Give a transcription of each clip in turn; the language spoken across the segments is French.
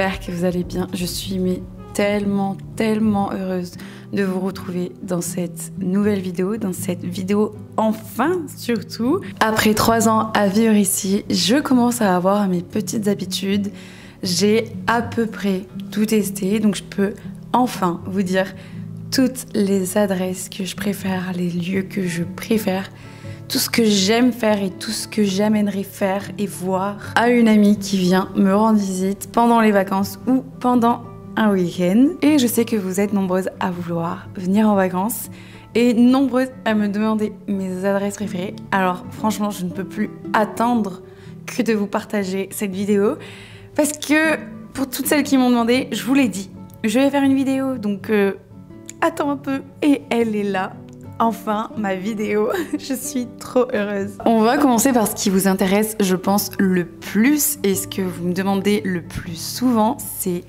j'espère que vous allez bien. Je suis tellement heureuse de vous retrouver dans cette nouvelle vidéo, enfin surtout. Après 3 ans à vivre ici, je commence à avoir mes petites habitudes. J'ai à peu près tout testé, donc je peux enfin vous dire toutes les adresses que je préfère, les lieux que je préfère, tout ce que j'aime faire et tout ce que j'amènerai faire et voir à une amie qui vient me rendre visite pendant les vacances ou pendant un week-end. Et je sais que vous êtes nombreuses à vouloir venir en vacances et nombreuses à me demander mes adresses préférées. Alors franchement, je ne peux plus attendre que de vous partager cette vidéo parce que pour toutes celles qui m'ont demandé, je vous l'ai dit, je vais faire une vidéo, donc attends un peu. Et elle est là. Enfin, ma vidéo, je suis trop heureuse. On va commencer par ce qui vous intéresse, je pense, le plus, et ce que vous me demandez le plus souvent, c'est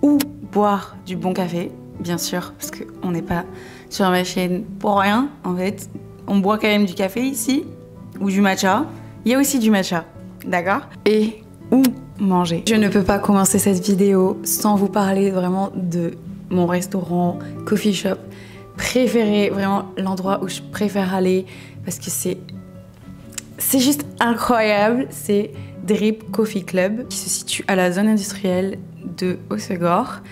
où boire du bon café, bien sûr, parce qu'on n'est pas sur ma chaîne pour rien, en fait. On boit quand même du café ici, ou du matcha. Il y a aussi du matcha, d'accord? Et où manger. Je ne peux pas commencer cette vidéo sans vous parler vraiment de mon restaurant, coffee shop préféré, vraiment l'endroit où je préfère aller parce que c'est juste incroyable. C'est Drip Coffee Club qui se situe à la zone industrielle de Hossegor,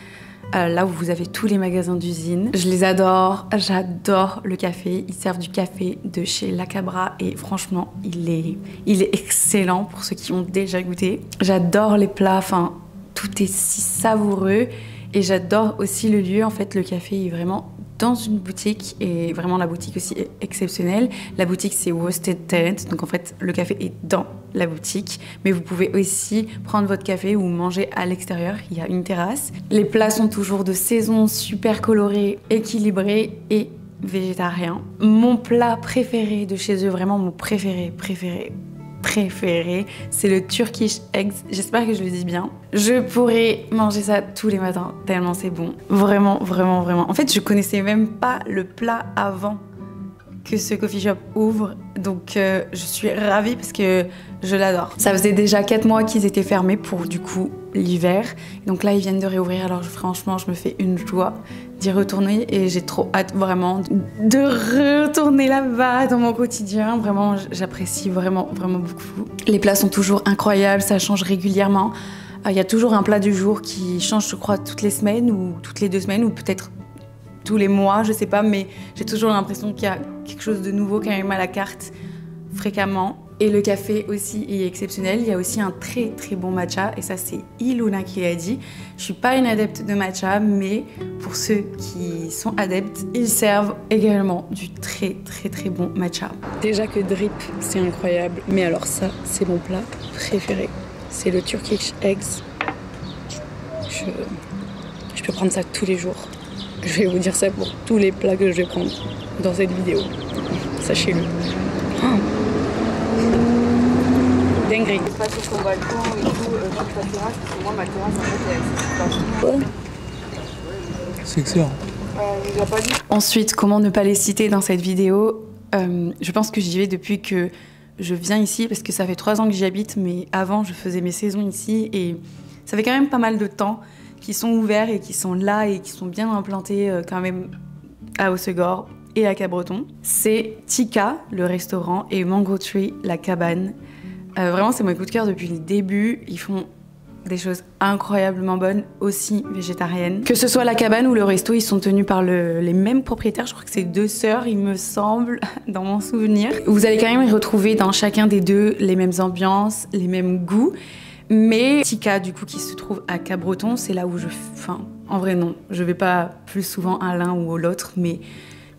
là où vous avez tous les magasins d'usine. Je les adore, j'adore le café. Ils servent du café de chez La Cabra et franchement il est excellent pour ceux qui ont déjà goûté. J'adore les plats, enfin tout est si savoureux et j'adore aussi le lieu. En fait, le café est vraiment dans une boutique et vraiment la boutique aussi est exceptionnelle. La boutique c'est Roasted Talent, donc en fait le café est dans la boutique, mais vous pouvez aussi prendre votre café ou manger à l'extérieur, il y a une terrasse. Les plats sont toujours de saison, super colorés, équilibrés et végétariens. Mon plat préféré de chez eux, vraiment mon préféré, c'est le Turkish Eggs. J'espère que je le dis bien. Je pourrais manger ça tous les matins, tellement c'est bon. Vraiment. En fait, je connaissais même pas le plat avant que ce coffee shop ouvre. Donc, je suis ravie parce que je l'adore. Ça faisait déjà 4 mois qu'ils étaient fermés pour, du coup, l'hiver. Donc là, ils viennent de réouvrir. Alors, franchement, je me fais une joie d'y retourner et j'ai trop hâte vraiment de retourner là-bas dans mon quotidien. Vraiment, j'apprécie vraiment beaucoup. Les plats sont toujours incroyables, ça change régulièrement. Il y a toujours un plat du jour qui change, je crois, toutes les semaines ou toutes les 2 semaines ou peut-être tous les mois, je sais pas, mais j'ai toujours l'impression qu'il y a quelque chose de nouveau quand même à la carte fréquemment. Et le café aussi est exceptionnel. Il y a aussi un très bon matcha et ça c'est Ilona qui l'a dit. Je suis pas une adepte de matcha, mais pour ceux qui sont adeptes, ils servent également du très bon matcha. Déjà que Drip c'est incroyable, mais alors ça c'est mon plat préféré. C'est le Turkish Eggs. Je peux prendre ça tous les jours. Je vais vous dire ça pour tous les plats que je vais prendre dans cette vidéo. Sachez-le. Oh. Dinguerie. Je passe sur ton balcon et tout, sur ta terrasse, parce que moi ma terrasse en fait elle c'est excellent. Il a pas dit. Ensuite, comment ne pas les citer dans cette vidéo? Je pense que j'y vais depuis que je viens ici, parce que ça fait 3 ans que j'y habite, mais avant je faisais mes saisons ici et ça fait quand même pas mal de temps qui sont ouverts et qui sont là et qui sont bien implantés quand même à Hossegor et à Cabreton. C'est Tika, le restaurant, et Mango Tree, la cabane. Vraiment, c'est mon coup de cœur depuis le début. Ils font des choses incroyablement bonnes, aussi végétariennes. Que ce soit la cabane ou le resto, ils sont tenus par les mêmes propriétaires. Je crois que c'est 2 sœurs, il me semble, dans mon souvenir. Vous allez quand même y retrouver dans chacun des 2 les mêmes ambiances, les mêmes goûts. Mais Tika, du coup, qui se trouve à Cabreton, c'est là où en vrai, non. Je vais pas plus souvent à l'un ou à l'autre, mais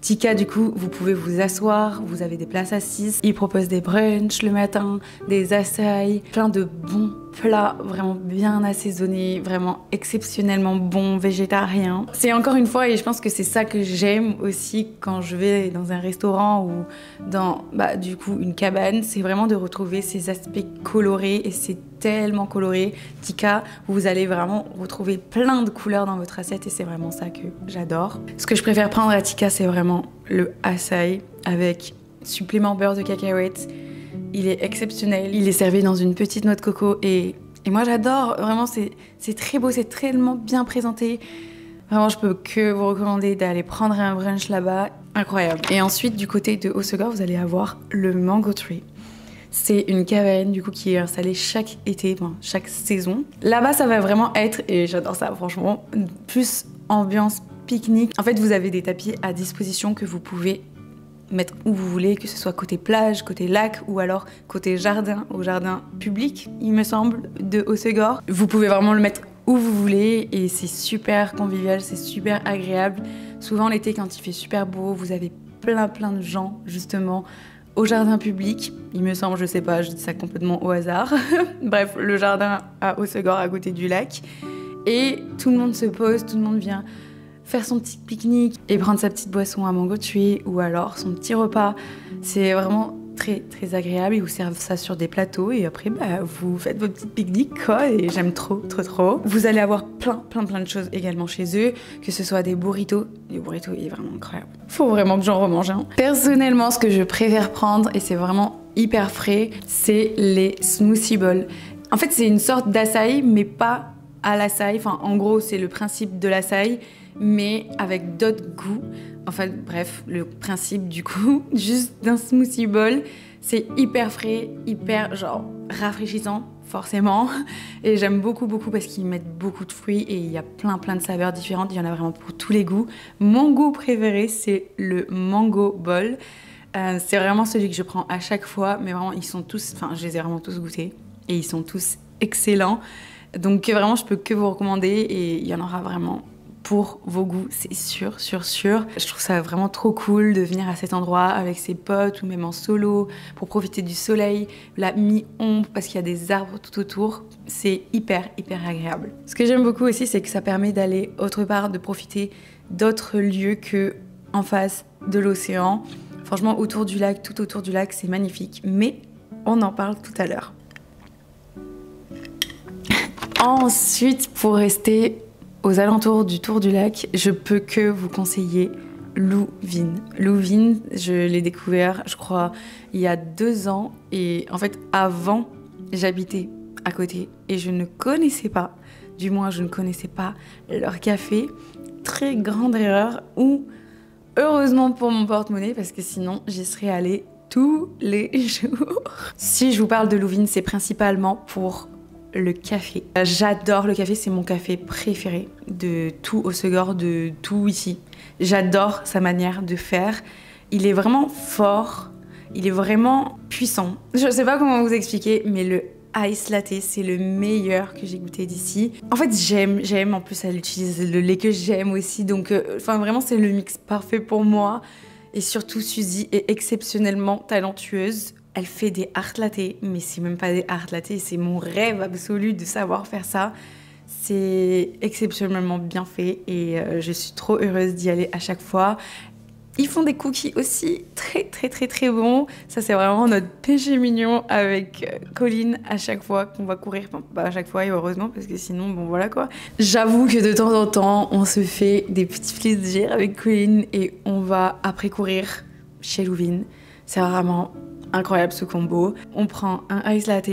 Tika, du coup, vous pouvez vous asseoir, vous avez des places assises. Ils proposent des brunchs le matin, des açaïs, plein de bons plats vraiment bien assaisonnés, vraiment exceptionnellement bons, végétariens. C'est encore une fois, et je pense que c'est ça que j'aime aussi quand je vais dans un restaurant ou dans, du coup, une cabane, c'est vraiment de retrouver ces aspects colorés et c'est tellement coloré. Tika, vous allez vraiment retrouver plein de couleurs dans votre assiette et c'est vraiment ça que j'adore. Ce que je préfère prendre à Tika, c'est vraiment le açaï avec supplément beurre de cacahuètes. Il est exceptionnel. Il est servi dans une petite noix de coco et Et moi j'adore, vraiment c'est très beau, c'est tellement bien présenté. Vraiment, je peux que vous recommander d'aller prendre un brunch là-bas. Incroyable. Et ensuite, du côté de Hossegor, vous allez avoir le Mango Tree. C'est une cabane du coup qui est installée chaque été, enfin, chaque saison. Là-bas, ça va vraiment être, et j'adore ça franchement, plus ambiance pique-nique. En fait, vous avez des tapis à disposition que vous pouvez mettre où vous voulez, que ce soit côté plage, côté lac ou alors côté jardin, au jardin public, il me semble, de Hossegor. Vous pouvez vraiment le mettre où vous voulez et c'est super convivial, c'est super agréable. Souvent l'été quand il fait super beau, vous avez plein de gens justement au jardin public. Il me semble, je sais pas, je dis ça complètement au hasard. Bref, le jardin à Hossegor à côté du lac. Et tout le monde se pose, tout le monde vient faire son petit pique-nique et prendre sa petite boisson à Mango Tree ou alors son petit repas. C'est vraiment très agréable. Ils vous servent ça sur des plateaux et après vous faites votre petit pique-nique quoi et j'aime trop. Vous allez avoir plein de choses également chez eux, que ce soit des burritos. Les burritos, il est vraiment incroyable. Faut vraiment que j'en remange un. Personnellement, ce que je préfère prendre et c'est vraiment hyper frais, c'est les smoothie bowls. En fait, c'est une sorte d'açaï mais pas à l'açaï. Enfin, en gros, c'est le principe de l'açaï mais avec d'autres goûts. Enfin bref, le principe du coup, juste d'un smoothie bowl, c'est hyper frais, hyper genre rafraîchissant, forcément. Et j'aime beaucoup parce qu'ils mettent beaucoup de fruits et il y a plein de saveurs différentes, il y en a vraiment pour tous les goûts. Mon goût préféré, c'est le mango bowl. C'est vraiment celui que je prends à chaque fois, mais vraiment ils sont tous, enfin je les ai vraiment tous goûtés et ils sont tous excellents. Donc vraiment je peux que vous recommander et il y en aura vraiment pour vos goûts, c'est sûr. Je trouve ça vraiment trop cool de venir à cet endroit avec ses potes ou même en solo pour profiter du soleil, la mi-ombre parce qu'il y a des arbres tout autour. C'est hyper agréable. Ce que j'aime beaucoup aussi, c'est que ça permet d'aller autre part, de profiter d'autres lieux que en face de l'océan. Franchement, autour du lac, tout autour du lac, c'est magnifique. Mais on en parle tout à l'heure. Ensuite, pour rester aux alentours du Tour du Lac, je peux que vous conseiller Louvin. Louvin, je l'ai découvert, je crois, il y a 2 ans. Et en fait, avant, j'habitais à côté et je ne connaissais pas, du moins je ne connaissais pas leur café. Très grande erreur, ou heureusement pour mon porte-monnaie, parce que sinon, j'y serais allée tous les jours. Si je vous parle de Louvin, c'est principalement pour le café. J'adore le café, c'est mon café préféré de tout Hossegor, de tout ici. J'adore sa manière de faire. Il est vraiment fort, il est vraiment puissant. Je sais pas comment vous expliquer, mais le ice latte, c'est le meilleur que j'ai goûté d'ici. En fait, j'aime. En plus, elle utilise le lait que j'aime aussi. Donc, vraiment, c'est le mix parfait pour moi. Et surtout, Suzy est exceptionnellement talentueuse. Elle fait des art latte, mais c'est même pas des art latte, c'est mon rêve absolu de savoir faire ça. C'est exceptionnellement bien fait et je suis trop heureuse d'y aller à chaque fois. Ils font des cookies aussi très bons. Ça, c'est vraiment notre péché mignon avec Colline à chaque fois qu'on va courir. Enfin, pas à chaque fois, et heureusement, parce que sinon, bon voilà quoi. J'avoue que de temps en temps, on se fait des petits plaisirs avec Colline et on va après courir chez Louvin. C'est vraiment incroyable ce combo. On prend un ice latte,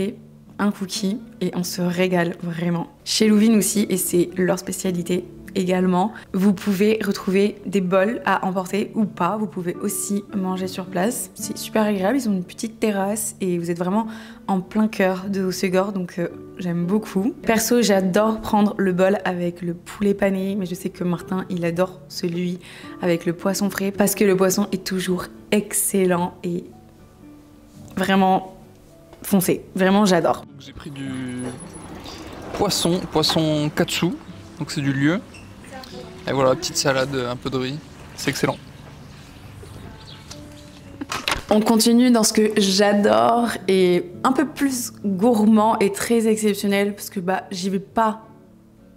un cookie et on se régale vraiment. Chez Louvin aussi, et c'est leur spécialité également, vous pouvez retrouver des bols à emporter ou pas. Vous pouvez aussi manger sur place. C'est super agréable, ils ont une petite terrasse et vous êtes vraiment en plein cœur de Hossegor, donc j'aime beaucoup. Perso, j'adore prendre le bol avec le poulet pané, mais je sais que Martin, il adore celui avec le poisson frais parce que le poisson est toujours excellent et vraiment foncé. Vraiment, j'adore. J'ai pris du poisson katsu, donc c'est du lieu. Et voilà, petite salade, un peu de riz, c'est excellent. On continue dans ce que j'adore et un peu plus gourmand et très exceptionnel parce que j'y vais pas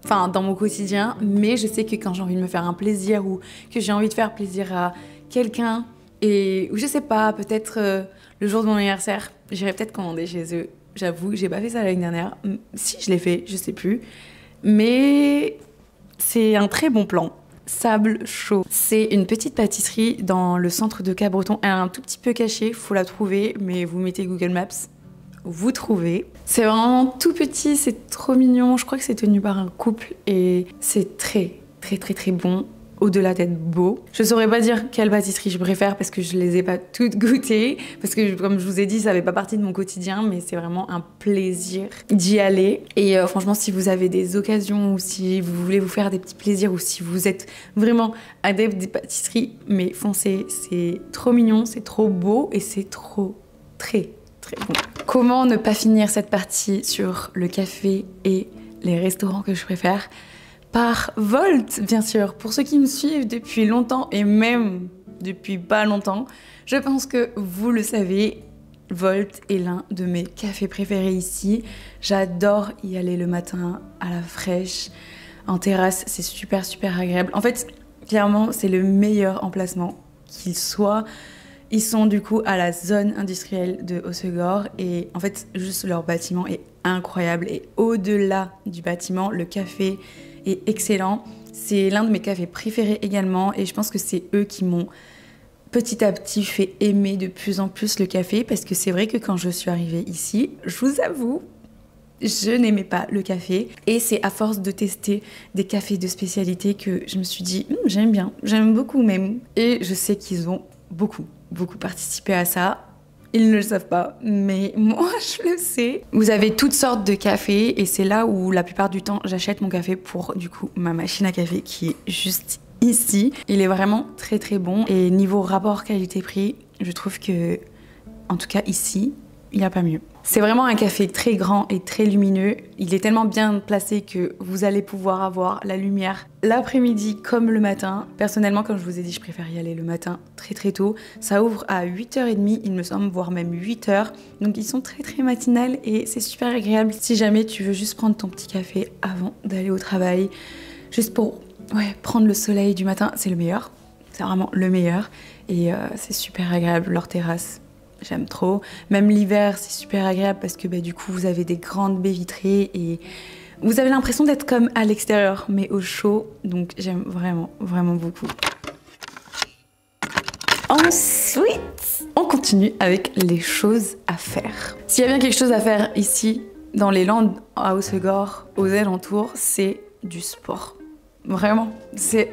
dans mon quotidien, mais je sais que quand j'ai envie de me faire un plaisir ou que j'ai envie de faire plaisir à quelqu'un ou je sais pas, peut-être le jour de mon anniversaire, j'irai peut-être commander chez eux. J'avoue, j'ai pas fait ça l'année dernière. Si, je l'ai fait, je sais plus. Mais c'est un très bon plan. Sable chaud. C'est une petite pâtisserie dans le centre de Cabreton. Elle est un tout petit peu cachée, faut la trouver, mais vous mettez Google Maps. vous trouver. C'est vraiment tout petit, c'est trop mignon. Je crois que c'est tenu par un couple et c'est très bon. Au-delà d'être beau. Je saurais pas dire quelle pâtisserie je préfère parce que je les ai pas toutes goûtées. Parce que comme je vous ai dit, ça fait pas partie de mon quotidien, mais c'est vraiment un plaisir d'y aller. Et franchement, si vous avez des occasions ou si vous voulez vous faire des petits plaisirs ou si vous êtes vraiment adepte des pâtisseries, mais foncez, c'est trop mignon, c'est trop beau et c'est très bon. Comment ne pas finir cette partie sur le café et les restaurants que je préfère? Par Volt, bien sûr. Pour ceux qui me suivent depuis longtemps et même depuis pas longtemps, je pense que vous le savez, Volt est l'un de mes cafés préférés ici. J'adore y aller le matin à la fraîche, en terrasse, c'est super agréable. En fait, clairement, c'est le meilleur emplacement qu'il soit. Ils sont du coup à la zone industrielle de Hossegor et en fait, juste leur bâtiment est incroyable. Et au-delà du bâtiment, le café est excellent. C'est l'un de mes cafés préférés également et je pense que c'est eux qui m'ont petit à petit fait aimer de plus en plus le café parce que c'est vrai que quand je suis arrivée ici, je vous avoue, je n'aimais pas le café et c'est à force de tester des cafés de spécialité que je me suis dit j'aime bien, j'aime beaucoup même. Et je sais qu'ils ont beaucoup participé à ça. Ils ne le savent pas, mais moi je le sais. Vous avez toutes sortes de cafés et c'est là où la plupart du temps j'achète mon café pour du coup ma machine à café qui est juste ici. Il est vraiment très bon et niveau rapport qualité-prix, je trouve que en tout cas ici, il n'y a pas mieux. C'est vraiment un café très grand et très lumineux. Il est tellement bien placé que vous allez pouvoir avoir la lumière l'après-midi comme le matin. Personnellement, comme je vous ai dit, je préfère y aller le matin très tôt. Ça ouvre à 8h30, il me semble, voire même 8h. Donc ils sont très matinales et c'est super agréable. Si jamais tu veux juste prendre ton petit café avant d'aller au travail, juste pour prendre le soleil du matin, c'est le meilleur. C'est vraiment le meilleur. Et c'est super agréable, leur terrasse. J'aime trop. Même l'hiver, c'est super agréable parce que du coup, vous avez des grandes baies vitrées et vous avez l'impression d'être comme à l'extérieur, mais au chaud. Donc, j'aime vraiment beaucoup. Ensuite, on continue avec les choses à faire. S'il y a bien quelque chose à faire ici, dans les Landes, à Hossegor, aux alentours, c'est du sport. Vraiment, c'est...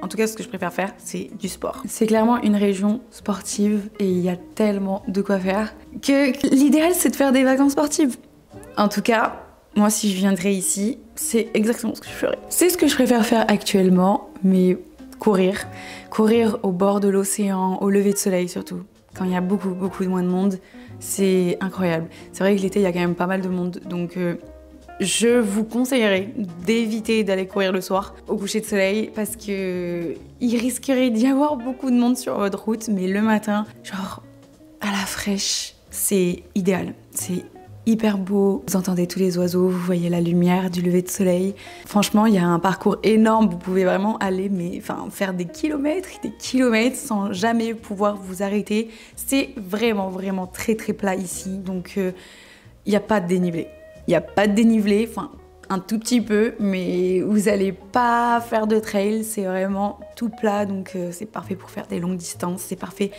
En tout cas, ce que je préfère faire, c'est du sport. C'est clairement une région sportive et il y a tellement de quoi faire que l'idéal, c'est de faire des vacances sportives. En tout cas, moi, si je viendrais ici, c'est exactement ce que je ferais. C'est ce que je préfère faire actuellement, mais courir. Courir au bord de l'océan, au lever de soleil surtout. Quand il y a beaucoup de moins de monde, c'est incroyable. C'est vrai que l'été, il y a quand même pas mal de monde, donc... je vous conseillerais d'éviter d'aller courir le soir au coucher de soleil parce que il risquerait d'y avoir beaucoup de monde sur votre route, mais le matin, genre à la fraîche, c'est idéal. C'est hyper beau, vous entendez tous les oiseaux, vous voyez la lumière du lever de soleil. Franchement, il y a un parcours énorme, vous pouvez vraiment aller, faire des kilomètres sans jamais pouvoir vous arrêter. C'est vraiment très plat ici, donc il n'y a pas de dénivelé. Il n'y a pas de dénivelé, un tout petit peu, mais vous n'allez pas faire de trail, c'est vraiment tout plat, donc c'est parfait pour faire des longues distances, c'est parfait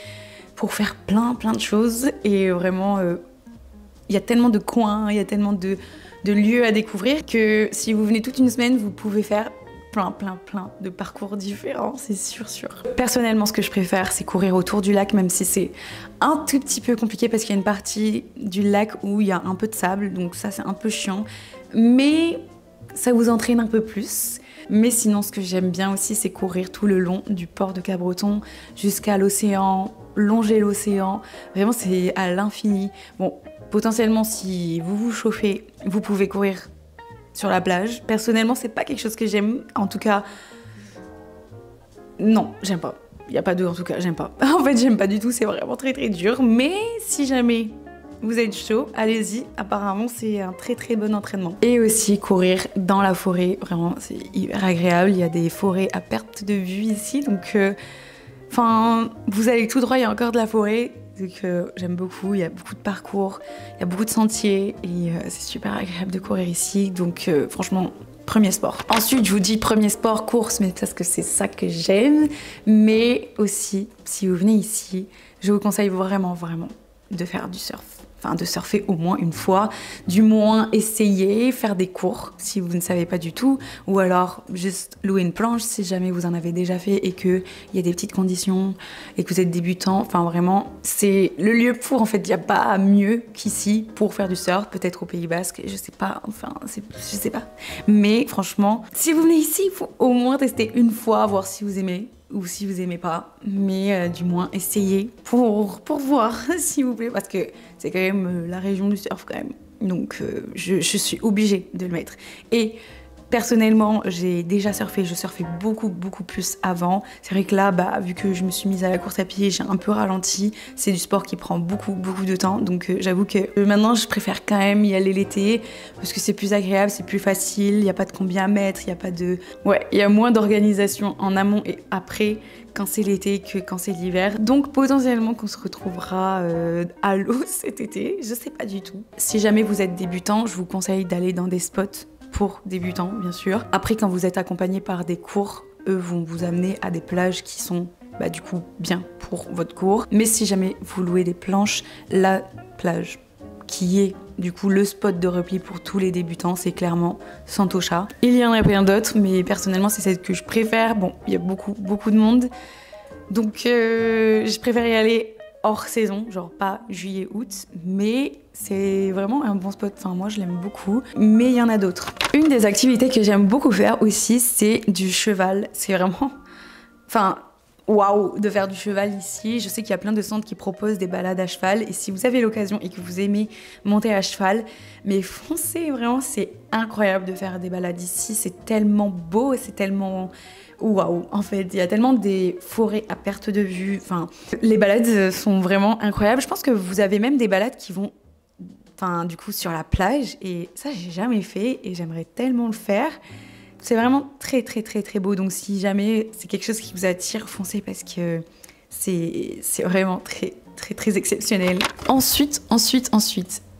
pour faire plein de choses. Et vraiment, il y a tellement de coins, il y a tellement de lieux à découvrir que si vous venez toute une semaine, vous pouvez faire plein de parcours différents, c'est sûr. Personnellement, ce que je préfère, c'est courir autour du lac, même si c'est un tout petit peu compliqué parce qu'il y a une partie du lac où il y a un peu de sable, donc ça, c'est un peu chiant. Mais ça vous entraîne un peu plus. Mais sinon, ce que j'aime bien aussi, c'est courir tout le long du port de Cabreton jusqu'à l'océan, longer l'océan. Vraiment, c'est à l'infini. Bon, potentiellement, si vous vous chauffez, vous pouvez courir sur la plage. Personnellement, c'est pas quelque chose que j'aime. En tout cas, non, j'aime pas. Il n'y a pas de en tout cas, j'aime pas. En fait, j'aime pas du tout, c'est vraiment très dur. Mais si jamais vous êtes chaud, allez-y. Apparemment, c'est un très bon entraînement. Et aussi courir dans la forêt, vraiment, c'est hyper agréable. Il y a des forêts à perte de vue ici, donc vous allez tout droit, il y a encore de la forêt. Donc j'aime beaucoup, il y a beaucoup de parcours, il y a beaucoup de sentiers et c'est super agréable de courir ici. Donc franchement, premier sport. Ensuite, je vous dis premier sport, course, mais parce que c'est ça que j'aime. Mais aussi, si vous venez ici, je vous conseille vraiment de faire du surf. enfin de surfer au moins une fois, du moins essayer, faire des cours si vous ne savez pas du tout, ou alors juste louer une planche si jamais vous en avez déjà fait et qu'il y a des petites conditions et que vous êtes débutant. Enfin vraiment, c'est le lieu pour, en fait, il n'y a pas mieux qu'ici pour faire du surf, peut-être au Pays Basque, je sais pas, enfin, je sais pas. Mais franchement, si vous venez ici, il faut au moins tester une fois, voir si vous aimez ou si vous aimez pas, mais du moins essayez pour voir, s'il vous plaît, parce que c'est quand même la région du surf quand même. Donc je suis obligée de le mettre. Et personnellement, j'ai déjà surfé, je surfais beaucoup plus avant. C'est vrai que là, bah, vu que je me suis mise à la course à pied, j'ai un peu ralenti. C'est du sport qui prend beaucoup de temps, donc j'avoue que maintenant je préfère quand même y aller l'été parce que c'est plus agréable, c'est plus facile, il n'y a pas de combien à mettre, il n'y a pas de... Ouais, il y a moins d'organisation en amont et après quand c'est l'été que quand c'est l'hiver. Donc potentiellement qu'on se retrouvera à l'eau cet été, je sais pas du tout. Si jamais vous êtes débutant, je vous conseille d'aller dans des spots pour débutants, bien sûr. Après, quand vous êtes accompagné par des cours, eux vont vous amener à des plages qui sont du coup bien pour votre cours. Mais si jamais vous louez des planches, la plage qui est du coup le spot de repli pour tous les débutants, c'est clairement Santosha. Il y en a plein d'autres, mais personnellement c'est celle que je préfère. Bon, il y a beaucoup de monde, donc je préfère y aller hors saison, genre pas juillet, août, mais c'est vraiment un bon spot, enfin moi je l'aime beaucoup, mais il y en a d'autres. Une des activités que j'aime beaucoup faire aussi, c'est du cheval. C'est vraiment, enfin, waouh de faire du cheval ici. Je sais qu'il y a plein de centres qui proposent des balades à cheval, et si vous avez l'occasion et que vous aimez monter à cheval, mais foncez, vraiment c'est incroyable de faire des balades ici, c'est tellement beau, c'est tellement... Waouh, en fait, il y a tellement des forêts à perte de vue. Enfin, les balades sont vraiment incroyables. Je pense que vous avez même des balades qui vont, enfin, du coup, sur la plage. Et ça, j'ai jamais fait et j'aimerais tellement le faire. C'est vraiment très beau. Donc, si jamais c'est quelque chose qui vous attire, foncez parce que c'est vraiment très exceptionnel. Ensuite,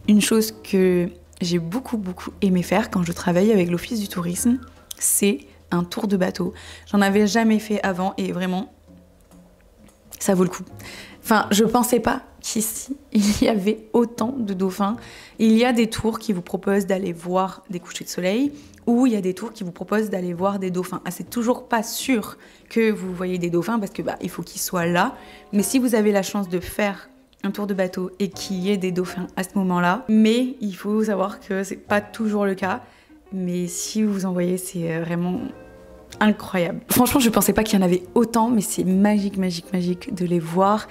une chose que j'ai beaucoup aimé faire quand je travaille avec l'Office du tourisme, c'est un tour de bateau. J'en avais jamais fait avant et vraiment, ça vaut le coup. Enfin, je pensais pas qu'ici, il y avait autant de dauphins. Il y a des tours qui vous proposent d'aller voir des couchers de soleil ou il y a des tours qui vous proposent d'aller voir des dauphins. Ah, c'est toujours pas sûr que vous voyez des dauphins parce que il faut qu'ils soient là. Mais si vous avez la chance de faire un tour de bateau et qu'il y ait des dauphins à ce moment-là, mais il faut savoir que c'est pas toujours le cas. Mais si vous en voyez, c'est vraiment incroyable. Franchement, je pensais pas qu'il y en avait autant, mais c'est magique de les voir.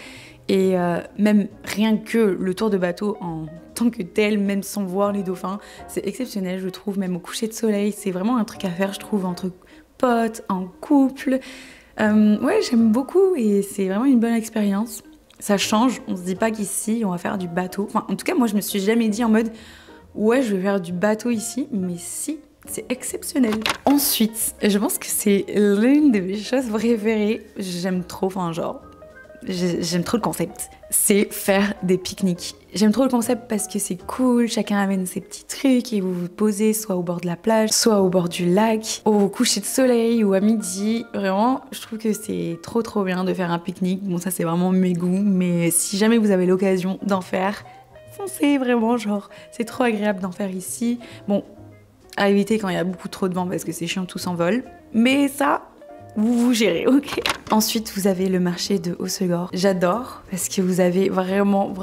Et même rien que le tour de bateau en tant que tel, même sans voir les dauphins, c'est exceptionnel, je trouve, même au coucher de soleil. C'est vraiment un truc à faire, je trouve, entre potes, en couple. Ouais, j'aime beaucoup et c'est vraiment une bonne expérience. Ça change, on se dit pas qu'ici, on va faire du bateau. Enfin, en tout cas, moi, je me suis jamais dit en mode ouais, je vais faire du bateau ici, mais si, c'est exceptionnel. Ensuite, je pense que c'est l'une de mes choses préférées. J'aime trop, enfin genre, j'aime trop le concept. C'est faire des pique-niques. J'aime trop le concept parce que c'est cool, chacun amène ses petits trucs et vous vous posez soit au bord de la plage, soit au bord du lac, au coucher de soleil ou à midi. Vraiment, je trouve que c'est trop bien de faire un pique-nique. Bon, ça c'est vraiment mes goûts, mais si jamais vous avez l'occasion d'en faire, foncez vraiment, genre, c'est trop agréable d'en faire ici. Bon, à éviter quand il y a beaucoup trop de vent parce que c'est chiant, tout s'envole. Mais ça, vous gérez, ok? Ensuite, vous avez le marché de Hossegor. J'adore parce que vous avez vraiment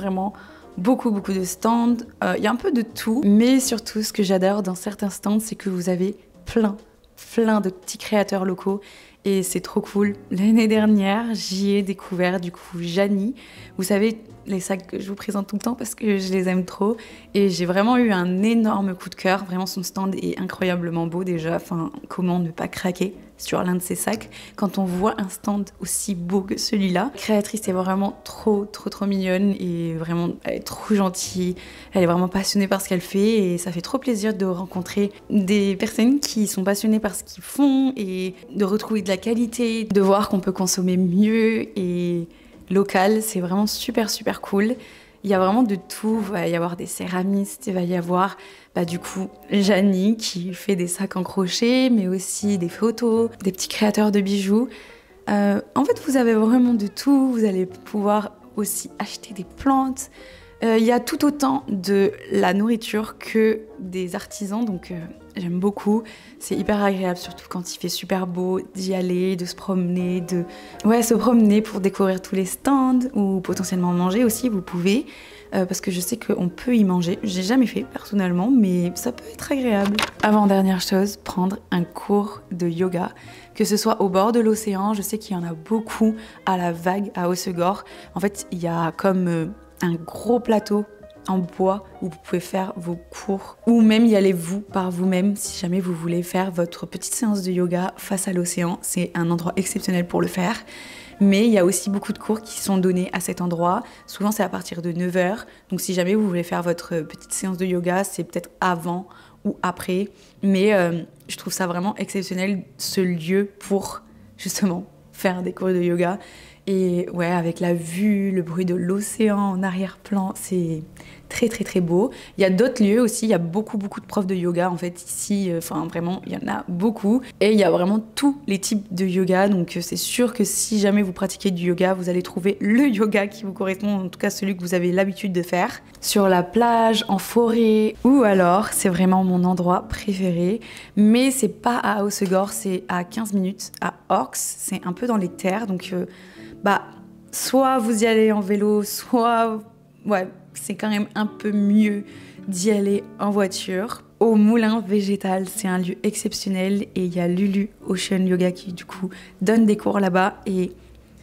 beaucoup de stands. Il y a un peu de tout, mais surtout, ce que j'adore dans certains stands, c'est que vous avez plein de petits créateurs locaux. Et c'est trop cool. L'année dernière, j'y ai découvert du coup Janie. Vous savez, les sacs que je vous présente tout le temps parce que je les aime trop. Et j'ai vraiment eu un énorme coup de cœur. Vraiment, son stand est incroyablement beau déjà. Enfin, comment ne pas craquer sur l'un de ses sacs quand on voit un stand aussi beau que celui-là. La créatrice est vraiment trop mignonne et vraiment, elle est trop gentille. Elle est vraiment passionnée par ce qu'elle fait et ça fait trop plaisir de rencontrer des personnes qui sont passionnées par ce qu'ils font et de retrouver de la qualité, de voir qu'on peut consommer mieux et local. C'est vraiment super cool. Il y a vraiment de tout. Il va y avoir des céramistes, il va y avoir du coup Janie qui fait des sacs en crochet, mais aussi des photos, des petits créateurs de bijoux. En fait, vous avez vraiment de tout. Vous allez pouvoir aussi acheter des plantes. Il y a tout autant de la nourriture que des artisans, donc j'aime beaucoup. C'est hyper agréable, surtout quand il fait super beau, d'y aller, de se promener, se promener pour découvrir tous les stands ou potentiellement manger aussi, vous pouvez. Parce que je sais qu'on peut y manger. J'ai jamais fait personnellement, mais ça peut être agréable. Avant-dernière chose, prendre un cours de yoga, que ce soit au bord de l'océan. Je sais qu'il y en a beaucoup à la Vague, à Hossegor. En fait, il y a comme un gros plateau en bois où vous pouvez faire vos cours, ou même y aller vous par vous-même si jamais vous voulez faire votre petite séance de yoga face à l'océan. C'est un endroit exceptionnel pour le faire. Mais il y a aussi beaucoup de cours qui sont donnés à cet endroit. Souvent, c'est à partir de 9 h. Donc, si jamais vous voulez faire votre petite séance de yoga, c'est peut-être avant ou après. Mais je trouve ça vraiment exceptionnel, ce lieu, pour justement faire des cours de yoga. Et ouais, avec la vue, le bruit de l'océan en arrière-plan, c'est très très très beau. Il y a d'autres lieux aussi, il y a beaucoup de profs de yoga en fait ici, enfin vraiment il y en a beaucoup. Et il y a vraiment tous les types de yoga, donc c'est sûr que si jamais vous pratiquez du yoga, vous allez trouver le yoga qui vous correspond, en tout cas celui que vous avez l'habitude de faire. Sur la plage, en forêt, ou alors c'est vraiment mon endroit préféré, mais c'est pas à Hossegor, c'est à 15 minutes, à Orx, c'est un peu dans les terres, donc soit vous y allez en vélo, soit c'est quand même un peu mieux d'y aller en voiture. Au Moulin Végétal, c'est un lieu exceptionnel et il y a Lulu Ocean Yoga qui du coup donne des cours là-bas et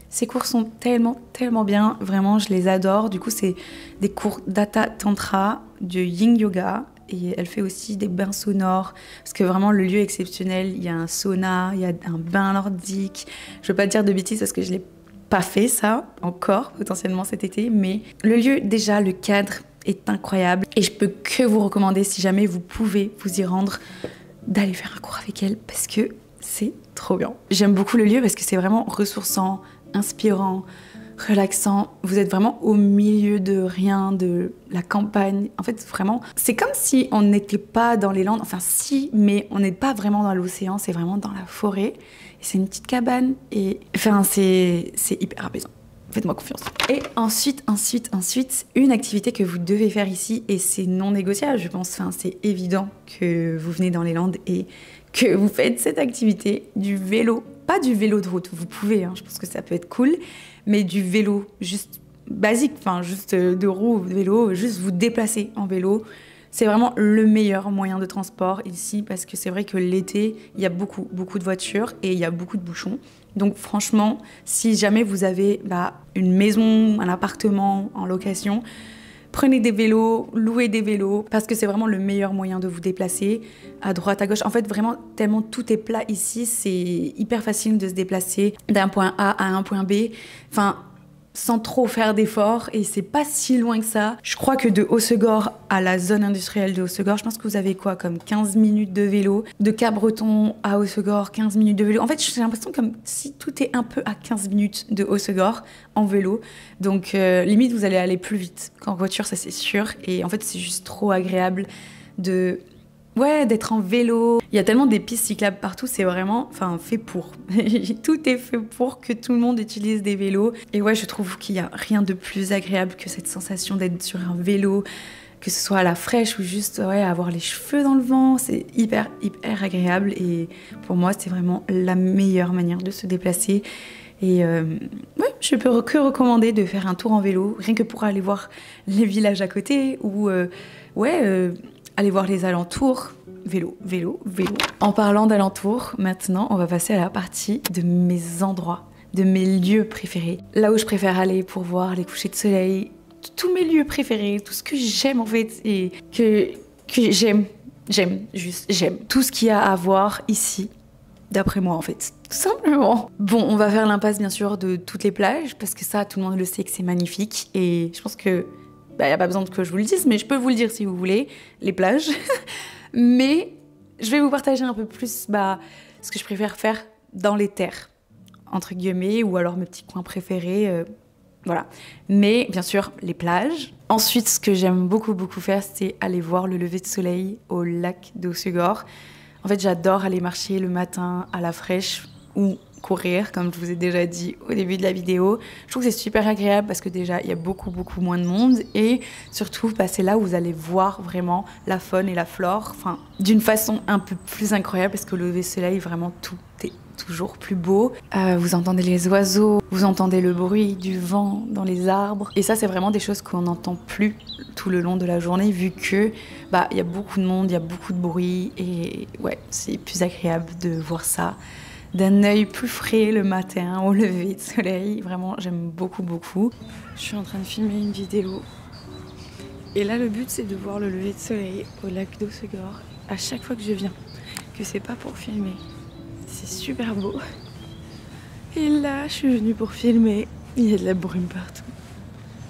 ces cours sont tellement bien, vraiment je les adore. Du coup c'est des cours d'Hatha Tantra, de Yin Yoga et elle fait aussi des bains sonores parce que vraiment le lieu est exceptionnel. Il y a un sauna, il y a un bain nordique. Je veux pas dire de bêtises parce que je l'ai pas fait ça encore potentiellement cet été, mais le lieu déjà, le cadre est incroyable et je peux que vous recommander si jamais vous pouvez vous y rendre d'aller faire un cours avec elle parce que c'est trop bien. J'aime beaucoup le lieu parce que c'est vraiment ressourçant, inspirant, relaxant. Vous êtes vraiment au milieu de rien, de la campagne. En fait, vraiment, c'est comme si on n'était pas dans les Landes. Enfin, si, mais on n'est pas vraiment dans l'océan, c'est vraiment dans la forêt. C'est une petite cabane et enfin, c'est hyper apaisant. Faites-moi confiance. Et ensuite, une activité que vous devez faire ici, et c'est non négociable, je pense. Enfin, c'est évident que vous venez dans les Landes et que vous faites cette activité du vélo. Pas du vélo de route, vous pouvez, je pense que ça peut être cool, mais du vélo juste basique, enfin juste de roues, de vélo, juste vous déplacer en vélo. C'est vraiment le meilleur moyen de transport ici parce que c'est vrai que l'été, il y a beaucoup de voitures et il y a beaucoup de bouchons. Donc franchement, si jamais vous avez une maison, un appartement en location, prenez des vélos, louez des vélos parce que c'est vraiment le meilleur moyen de vous déplacer à droite, à gauche. En fait, vraiment, tellement tout est plat ici, c'est hyper facile de se déplacer d'un point A à un point B. Enfin, sans trop faire d'efforts et c'est pas si loin que ça. Je crois que de Hossegor à la zone industrielle de Hossegor, je pense que vous avez quoi comme 15 minutes de vélo. De Cabreton à Hossegor, 15 minutes de vélo. En fait, j'ai l'impression comme si tout est un peu à 15 minutes de Hossegor en vélo. Donc limite, vous allez aller plus vite qu'en voiture, ça c'est sûr. Et en fait, c'est juste trop agréable d'être en vélo. Il y a tellement des pistes cyclables partout, c'est vraiment fait pour. Tout est fait pour que tout le monde utilise des vélos. Et je trouve qu'il n'y a rien de plus agréable que cette sensation d'être sur un vélo, que ce soit à la fraîche ou juste avoir les cheveux dans le vent. C'est hyper agréable et pour moi, c'est vraiment la meilleure manière de se déplacer. Et je peux que recommander de faire un tour en vélo, rien que pour aller voir les villages à côté ou aller voir les alentours. Vélo. En parlant d'alentours, maintenant, on va passer à la partie de mes endroits, de mes lieux préférés. Là où je préfère aller pour voir les couchers de soleil, tous mes lieux préférés, tout ce que j'aime en fait et que j'aime. Tout ce qu'il y a à voir ici, d'après moi en fait, tout simplement. Bon, on va faire l'impasse bien sûr de toutes les plages parce que ça, tout le monde le sait que c'est magnifique et je pense que y a pas besoin que je vous le dise, mais je peux vous le dire si vous voulez, les plages. Mais je vais vous partager un peu plus ce que je préfère faire dans les terres, entre guillemets, ou alors mes petits coins préférés, voilà. Mais bien sûr, les plages. Ensuite, ce que j'aime beaucoup faire, c'est aller voir le lever de soleil au lac d'Hossegor. En fait, j'adore aller marcher le matin à la fraîche ou courir, comme je vous ai déjà dit au début de la vidéo. Je trouve que c'est super agréable parce que déjà, il y a beaucoup moins de monde et surtout, bah, c'est là où vous allez voir vraiment la faune et la flore, enfin, d'une façon un peu plus incroyable parce que le lever de soleil, vraiment, tout est toujours plus beau. Vous entendez les oiseaux, vous entendez le bruit du vent dans les arbres. Et ça, c'est vraiment des choses qu'on n'entend plus tout le long de la journée vu que bah, y a beaucoup de monde, il y a beaucoup de bruit et ouais, c'est plus agréable de voir ça d'un œil plus frais le matin au lever de soleil. Vraiment, j'aime beaucoup. Je suis en train de filmer une vidéo et là, le but, c'est de voir le lever de soleil au lac d'Hossegor à chaque fois que je viens, que c'est pas pour filmer. C'est super beau. Et là, je suis venue pour filmer. Il y a de la brume partout.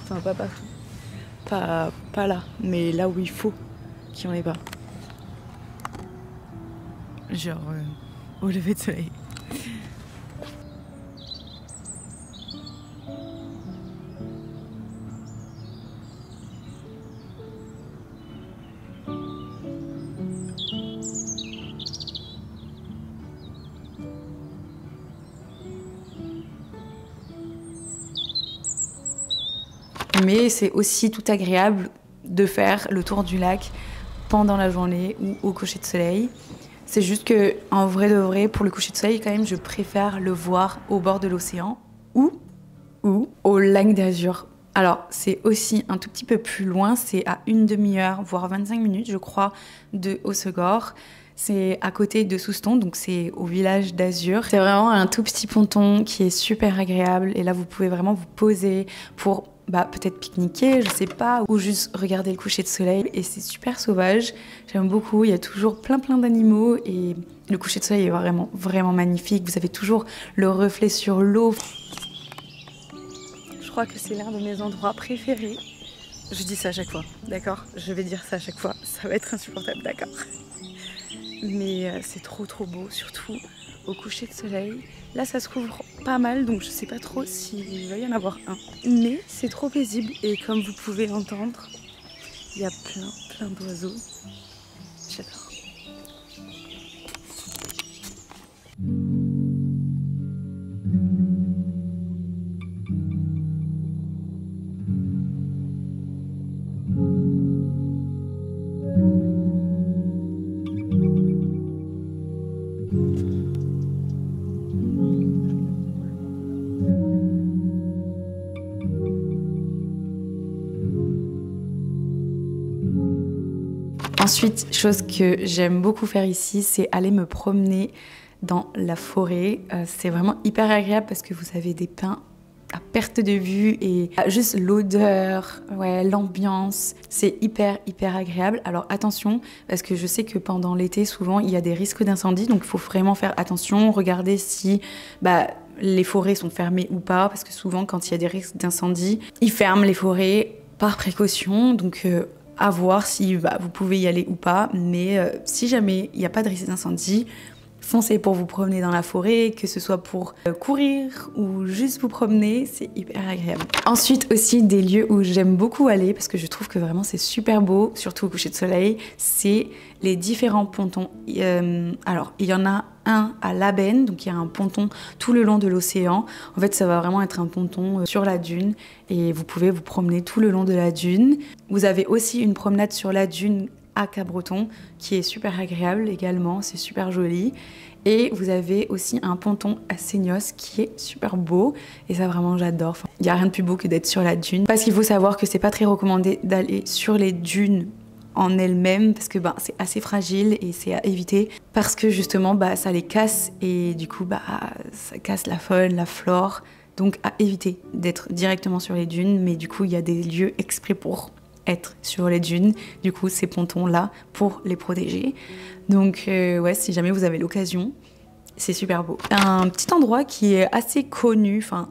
Enfin, pas partout. Pas là, mais là où il faut qu'il n'y en ait pas. Genre au lever de soleil. Mais c'est aussi tout agréable de faire le tour du lac pendant la journée ou au coucher de soleil. C'est juste que, en vrai de vrai, pour le coucher de soleil, quand même, je préfère le voir au bord de l'océan ou au lac d'Azur. Alors, c'est aussi un tout petit peu plus loin, c'est à une demi-heure, voire 25 minutes, je crois, de Hossegor. C'est à côté de Souston, donc c'est au village d'Azur. C'est vraiment un tout petit ponton qui est super agréable. Et là, vous pouvez vraiment vous poser pour peut-être pique-niquer, je sais pas, ou juste regarder le coucher de soleil. Et c'est super sauvage, j'aime beaucoup. Il y a toujours plein d'animaux et le coucher de soleil est vraiment magnifique. Vous avez toujours le reflet sur l'eau. Je crois que c'est l'un de mes endroits préférés. Je dis ça à chaque fois, d'accord? Je vais dire ça à chaque fois, ça va être insupportable, d'accord? Mais c'est trop beau, surtout au coucher de soleil. Là, ça se couvre pas mal, donc je sais pas trop s'il va y en avoir un. Mais c'est trop paisible et comme vous pouvez l'entendre, il y a plein d'oiseaux. J'adore. Ensuite, chose que j'aime beaucoup faire ici, c'est aller me promener dans la forêt. C'est vraiment hyper agréable parce que vous avez des pins à perte de vue et juste l'odeur, ouais, l'ambiance, c'est hyper agréable. Alors attention, parce que je sais que pendant l'été, souvent, il y a des risques d'incendie, donc il faut vraiment faire attention, regarder si les forêts sont fermées ou pas, parce que souvent, quand il y a des risques d'incendie, ils ferment les forêts par précaution, donc à voir si vous pouvez y aller ou pas, mais si jamais il n'y a pas de risque d'incendie, foncez pour vous promener dans la forêt, que ce soit pour courir ou juste vous promener, c'est hyper agréable. Ensuite aussi, des lieux où j'aime beaucoup aller, parce que je trouve que vraiment c'est super beau, surtout au coucher de soleil, c'est les différents pontons. Alors, il y en a un à Labenne, donc il y a un ponton tout le long de l'océan. En fait, ça va vraiment être un ponton sur la dune et vous pouvez vous promener tout le long de la dune. Vous avez aussi une promenade sur la dune à Cabreton qui est super agréable également, c'est super joli. Et vous avez aussi un ponton à Seignos qui est super beau et ça vraiment j'adore. Enfin, il n'y a rien de plus beau que d'être sur la dune. Parce qu'il faut savoir que c'est pas très recommandé d'aller sur les dunes en elles-mêmes parce que c'est assez fragile et c'est à éviter parce que justement ça les casse et du coup ça casse la faune, la flore. Donc à éviter d'être directement sur les dunes, mais du coup il y a des lieux exprès pour être sur les dunes, du coup ces pontons là pour les protéger. Donc ouais, si jamais vous avez l'occasion, c'est super beau. Un petit endroit qui est assez connu, enfin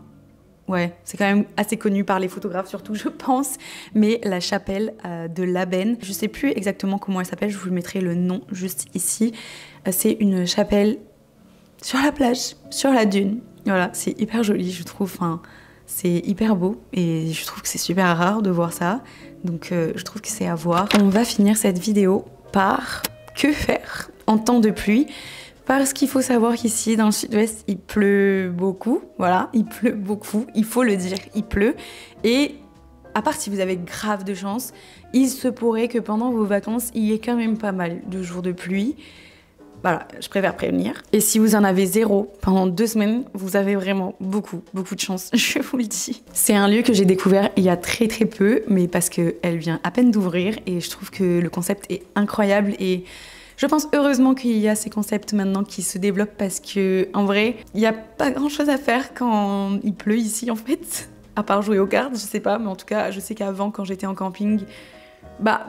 ouais, c'est quand même assez connu par les photographes surtout je pense, mais la chapelle de Labenne, je sais plus exactement comment elle s'appelle, je vous mettrai le nom juste ici. C'est une chapelle sur la plage, sur la dune. Voilà, c'est hyper joli je trouve, enfin, c'est hyper beau et je trouve que c'est super rare de voir ça. Donc je trouve que c'est à voir. On va finir cette vidéo par que faire en temps de pluie. Parce qu'il faut savoir qu'ici, dans le sud-ouest, il pleut beaucoup. Voilà, il pleut beaucoup. Il faut le dire, il pleut. Et à part si vous avez grave de chance, il se pourrait que pendant vos vacances, il y ait quand même pas mal de jours de pluie. Voilà, je préfère prévenir. Et si vous en avez 0 pendant 2 semaines, vous avez vraiment beaucoup de chance, je vous le dis. C'est un lieu que j'ai découvert il y a très peu, mais parce qu'elle vient à peine d'ouvrir et je trouve que le concept est incroyable et je pense heureusement qu'il y a ces concepts maintenant qui se développent parce que en vrai, il n'y a pas grand chose à faire quand il pleut ici en fait, à part jouer aux cartes, je sais pas, mais en tout cas, je sais qu'avant quand j'étais en camping,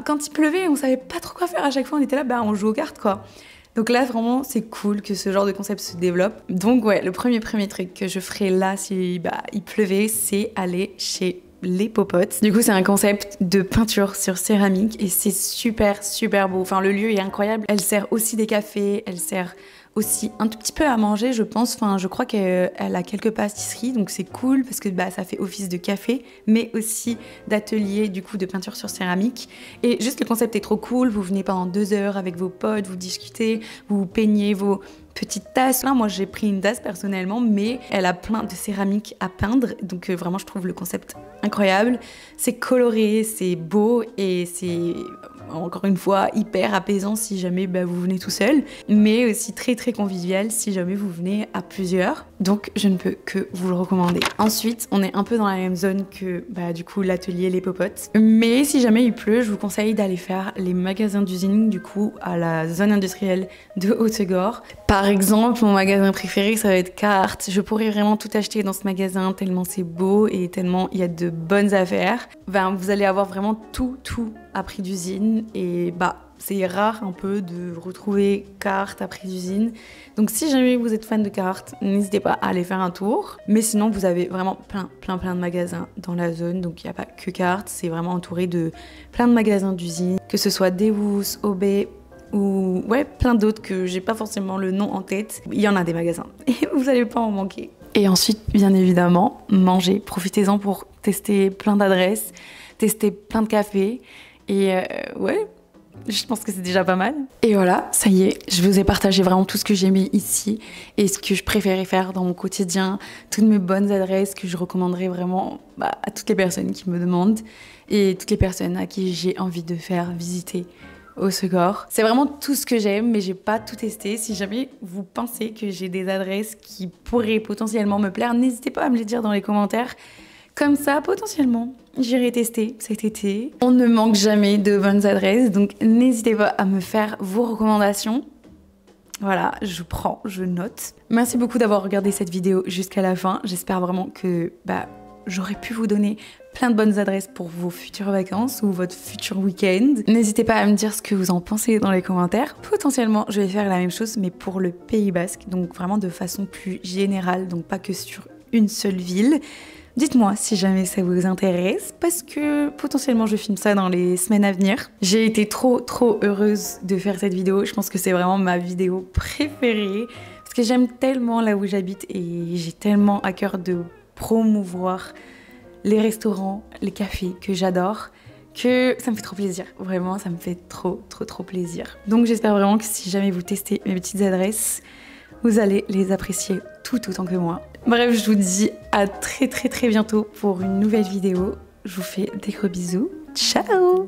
quand il pleuvait, on savait pas trop quoi faire, à chaque fois on était là, on joue aux cartes quoi. Donc là, vraiment, c'est cool que ce genre de concept se développe. Donc ouais, le premier truc que je ferai là si il pleuvait, c'est aller chez les Popotes. Du coup, c'est un concept de peinture sur céramique et c'est super beau. Enfin, le lieu est incroyable. Elle sert aussi des cafés, elle sert aussi un tout petit peu à manger, je pense. Enfin, je crois qu'elle a quelques pâtisseries, donc c'est cool parce que ça fait office de café, mais aussi d'atelier du coup de peinture sur céramique. Et juste le concept est trop cool. Vous venez pendant 2 heures avec vos potes, vous discutez, vous peignez vos petites tasses. Là, moi, j'ai pris une tasse personnellement, mais elle a plein de céramique à peindre, donc vraiment, je trouve le concept incroyable. C'est coloré, c'est beau et c'est encore une fois hyper apaisant si jamais vous venez tout seul, mais aussi très convivial si jamais vous venez à plusieurs. Donc je ne peux que vous le recommander. Ensuite, on est un peu dans la même zone que du coup l'atelier Les Popotes. Mais si jamais il pleut, je vous conseille d'aller faire les magasins d'usine du coup à la zone industrielle de Hautegor. Par exemple, mon magasin préféré, ça va être Carhartt. Je pourrais vraiment tout acheter dans ce magasin tellement c'est beau et tellement il y a de bonnes affaires. Vous allez avoir vraiment tout à prix d'usine et c'est rare un peu de retrouver Carhartt à prix d'usine. Donc si jamais vous êtes fan de Carhartt, n'hésitez pas à aller faire un tour. Mais sinon, vous avez vraiment plein de magasins dans la zone. Donc il n'y a pas que Carhartt, c'est vraiment entouré de plein de magasins d'usine, que ce soit Deus, Obé ou plein d'autres que j'ai pas forcément le nom en tête. Il y en a des magasins et vous n'allez pas en manquer. Et ensuite, bien évidemment, mangez. Profitez-en pour tester plein d'adresses, tester plein de cafés. Et je pense que c'est déjà pas mal. Et voilà, ça y est, je vous ai partagé vraiment tout ce que j'aimais ici et ce que je préférais faire dans mon quotidien, toutes mes bonnes adresses que je recommanderais vraiment à toutes les personnes qui me demandent et toutes les personnes à qui j'ai envie de faire visiter Hautegor. C'est vraiment tout ce que j'aime, mais j'ai pas tout testé. Si jamais vous pensez que j'ai des adresses qui pourraient potentiellement me plaire, n'hésitez pas à me les dire dans les commentaires. Comme ça, potentiellement, j'irai tester cet été. On ne manque jamais de bonnes adresses, donc n'hésitez pas à me faire vos recommandations. Voilà, je prends, je note. Merci beaucoup d'avoir regardé cette vidéo jusqu'à la fin. J'espère vraiment que j'aurais pu vous donner plein de bonnes adresses pour vos futures vacances ou votre futur week-end. N'hésitez pas à me dire ce que vous en pensez dans les commentaires. Potentiellement, je vais faire la même chose, mais pour le Pays Basque, donc vraiment de façon plus générale, donc pas que sur une seule ville. Dites-moi si jamais ça vous intéresse, parce que potentiellement je filme ça dans les semaines à venir. J'ai été trop heureuse de faire cette vidéo. Je pense que c'est vraiment ma vidéo préférée, parce que j'aime tellement là où j'habite et j'ai tellement à cœur de promouvoir les restaurants, les cafés que j'adore, que ça me fait trop plaisir. Vraiment, ça me fait trop plaisir. Donc j'espère vraiment que si jamais vous testez mes petites adresses, vous allez les apprécier tout autant que moi. Bref, je vous dis à très bientôt pour une nouvelle vidéo. Je vous fais des gros bisous. Ciao!